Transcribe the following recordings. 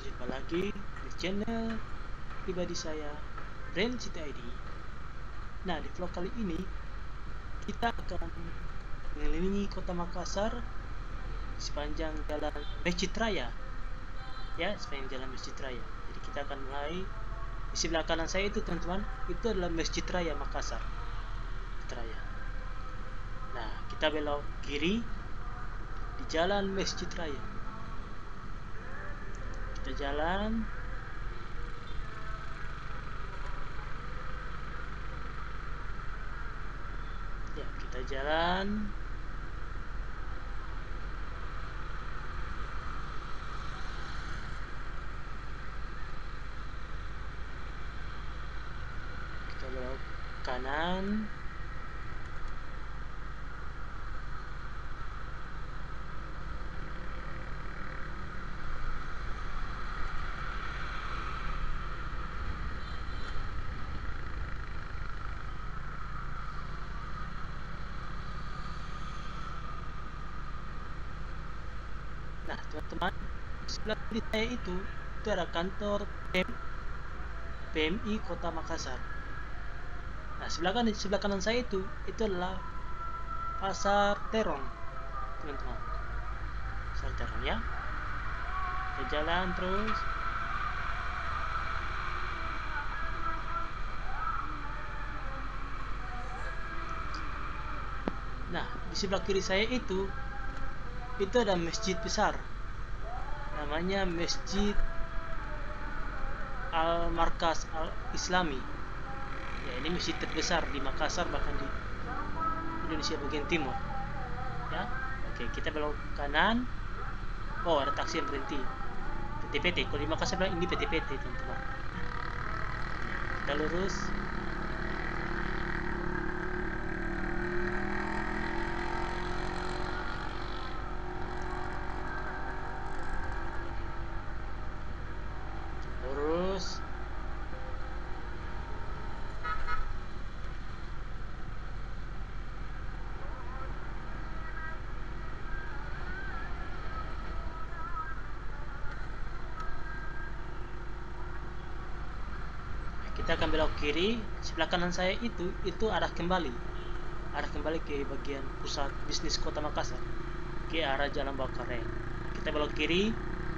Jumpa lagi di channel pribadi saya, Ren Cita ID. Nah, di vlog kali ini kita akan mengelilingi kota Makassar sepanjang jalan Masjid Raya. Ya, sepanjang jalan Masjid Raya. Jadi kita akan mulai di sebelah kanan saya itu, teman-teman, itu adalah Masjid Raya Makassar. Masjid Raya. Nah, kita belok kiri di jalan Masjid Raya. Kita jalan. Ya, kita jalan. Kita belok kanan. Nah, teman-teman, di sebelah kiri saya itu ada kantor PMI Kota Makassar. Nah, sebelah kanan saya itu adalah Pasar Terong, teman-teman. Pasar Terong, ya. Kita jalan terus. Nah, di sebelah kiri saya itu ada masjid besar, namanya Masjid Al-Markas Al-Islami. Ya, ini masjid terbesar di Makassar, bahkan di Indonesia bagian timur. Ya, oke, kita belok kanan. Oh, ada taksi yang berhenti. PT-PT. Kalau di Makassar bilang ini PT-PT, teman-teman. Kita lurus. Lurus. Kita akan belok kiri. Sebelah kanan saya itu arah kembali ke bagian pusat bisnis Kota Makassar, ke arah Jalan Bakaren. Kita belok kiri.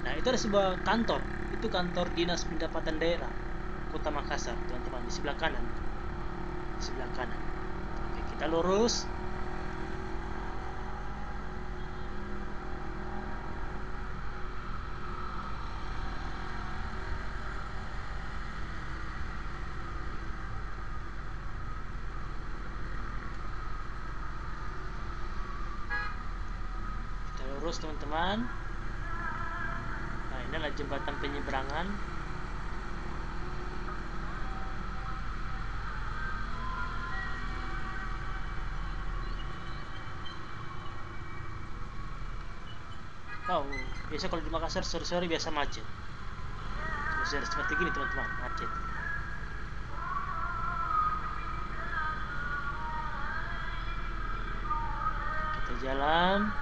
Nah, itu ada sebuah kantor. Itu kantor Dinas Pendapatan Daerah Kota Makassar, teman-teman, di sebelah kanan. Oke, kita lurus. Lurus, teman-teman. Nah, ini adalah jembatan penyeberangan. Oh, biasa kalau di Makassar sore-sore biasa macet. Sore seperti gini, teman-teman, macet. Kita jalan.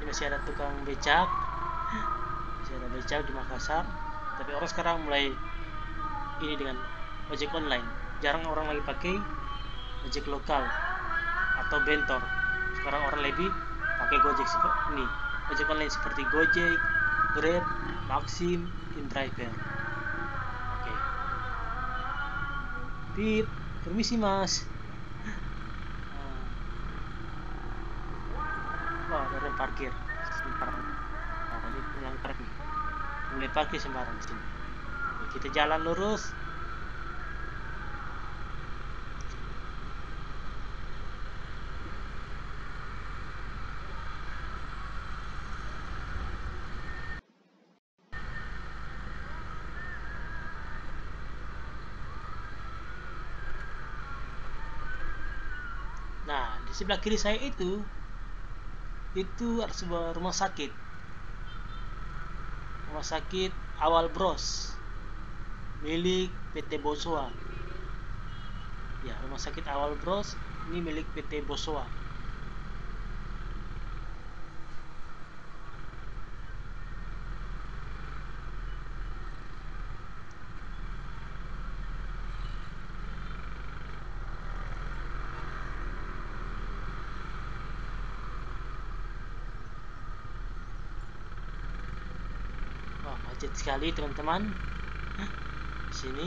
Masih ada tukang becak, di Makassar. Tapi orang sekarang mulai ini dengan ojek online. Jarang orang lagi pakai ojek lokal atau bentor. Sekarang orang lebih pakai Gojek seperti ini, ojek online seperti Gojek, Grab, Maxim, InDriver. Oke. Pip, permisi mas. Wah, ada rem parkir sembarang. Nah, ini pelanggar nih, mulai parkir sembarang di sini. Kita jalan lurus. Nah, di sebelah kiri saya itu ada sebuah rumah sakit. Rumah sakit Awal Bros milik PT Bosowa. Ya, rumah sakit Awal Bros ini milik PT Bosowa. macet sekali teman-teman. Di sini.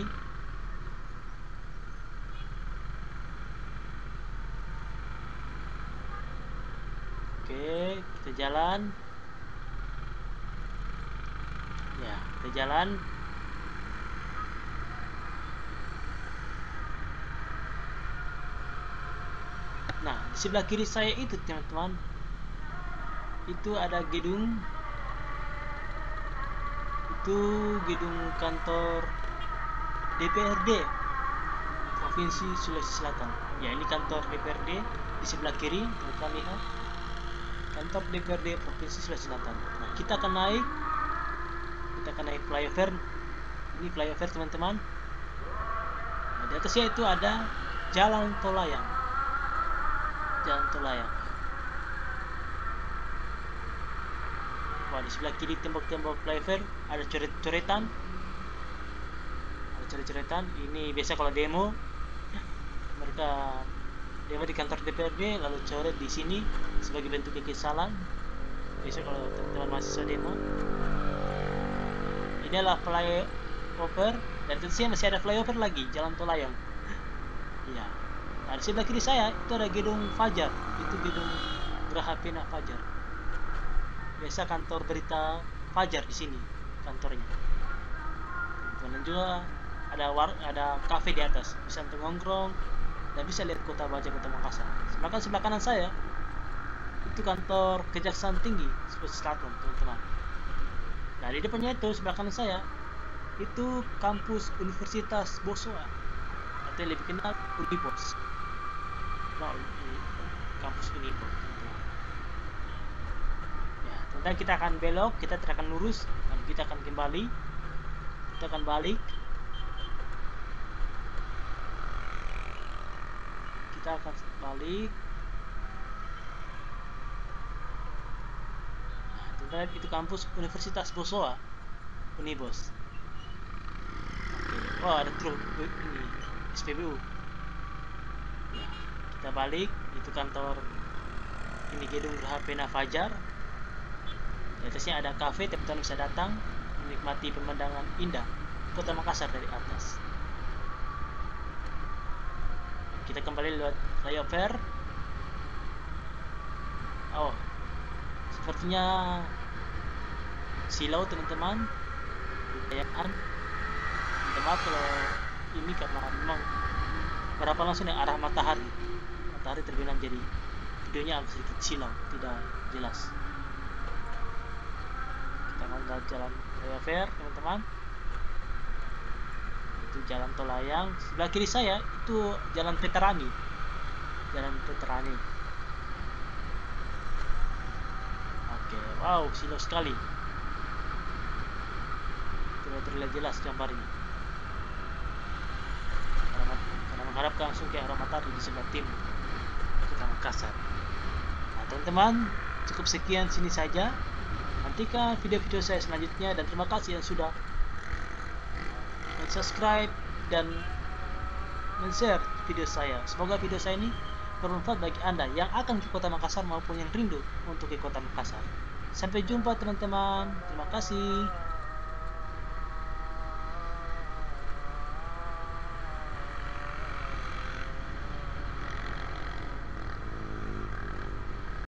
Oke, kita jalan. Ya, kita jalan. Nah, di sebelah kiri saya itu teman-teman, itu ada gedung. Itu gedung kantor DPRD Provinsi Sulawesi Selatan. Ya, ini kantor DPRD di sebelah kiri, teman-teman lihat. Kantor DPRD Provinsi Sulawesi Selatan. Nah, kita akan naik flyover. Ini flyover teman-teman. Nah, di atasnya itu ada jalan tol layang. Wah, di sebelah kiri tembok-tembok flyover ada coret-coretan. Ini biasa kalau demo, mereka demo di kantor DPRD lalu coret di sini sebagai bentuk kekesalan. Biasa kalau teman-teman mahasiswa demo. Ini adalah flyover, dan tentunya masih ada flyover lagi, jalan tol layang. Ya. Nah, di sebelah kiri saya itu ada gedung Fajar. Itu gedung Geraha Pena Fajar. Biasa kantor berita Fajar di sini kantornya. Dan juga ada kafe di atas, bisa untuk nongkrong dan bisa lihat kota Makassar. Sedangkan sebelah kanan saya itu kantor Kejaksaan Tinggi Sulawesi Selatan, teman-teman. Nah, di depannya itu sebelah kanan saya itu kampus Universitas Bosowa atau lebih kenal Unibos. Nah, kampus Unibos, teman-teman. Ya, teman-teman, kita akan belok, kita akan lurus, lalu kita akan kembali. Kita akan balik. Nah, teman-teman, itu kampus Universitas Bosowa, Unibos. Oke. Oh, ada truk ini SPBU. Ya, kita balik. Itu kantor ini gedung Geraha Pena Fajar. Di atasnya ada kafe, teman-teman bisa datang menikmati pemandangan indah Kota Makassar dari atas. Kita kembali lewat flyover. Oh, sepertinya silau teman-teman. Minta maaf kalau ini karena memang berapa langsung yang arah matahari terbenam, jadi videonya agak sedikit silau, tidak jelas. Kita akan jalan flyover teman-teman. Itu jalan tol layang. Sebelah kiri saya itu jalan Veterani. Oke, wow, silau sekali. Tidak terlihat jelas gambarnya. Karena menghadap langsung ke arah matahari di sebelah timur Kota Makassar. Nah, teman-teman, cukup sekian sini saja. Nantikan video-video saya selanjutnya, dan terima kasih yang sudah subscribe dan share video saya. Semoga video saya ini bermanfaat bagi Anda yang akan ke Kota Makassar maupun yang rindu untuk ke Kota Makassar. Sampai jumpa teman-teman. Terima kasih.